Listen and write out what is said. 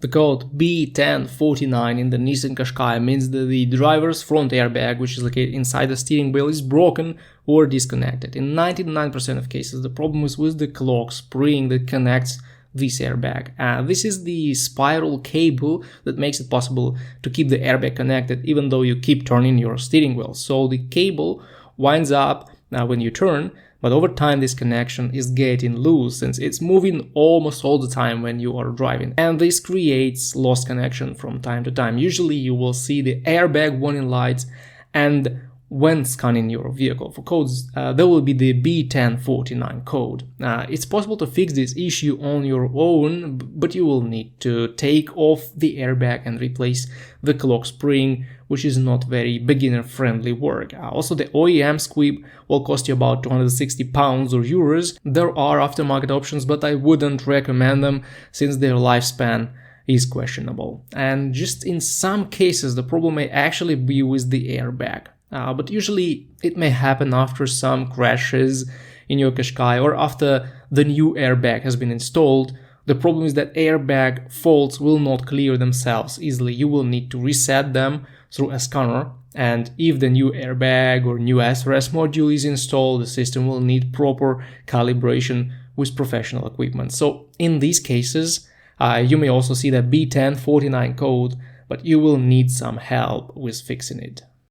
The code B1049 in the Nissan Qashqai means that the driver's front airbag, which is located inside the steering wheel, is broken or disconnected. In 99% of cases, the problem is with the clock spring that connects this airbag. This is the spiral cable that makes it possible to keep the airbag connected even though you keep turning your steering wheel. So the cable winds up when you turn, but over time this connection is getting loose since it's moving almost all the time when you are driving, and this creates lost connection from time to time. Usually you will see the airbag warning lights, and when scanning your vehicle for codes, there will be the B1049 code. It's possible to fix this issue on your own, but you will need to take off the airbag and replace the clock spring, which is not very beginner-friendly work. Also, the OEM squib will cost you about 260 pounds or euros. There are aftermarket options, but I wouldn't recommend them since their lifespan is questionable. And just in some cases, the problem may actually be with the airbag. But usually it may happen after some crashes in your Qashqai or after the new airbag has been installed. The problem is that airbag faults will not clear themselves easily. You will need to reset them through a scanner, and if the new airbag or new SRS module is installed, the system will need proper calibration with professional equipment. So in these cases, you may also see the B1049 code, but you will need some help with fixing it.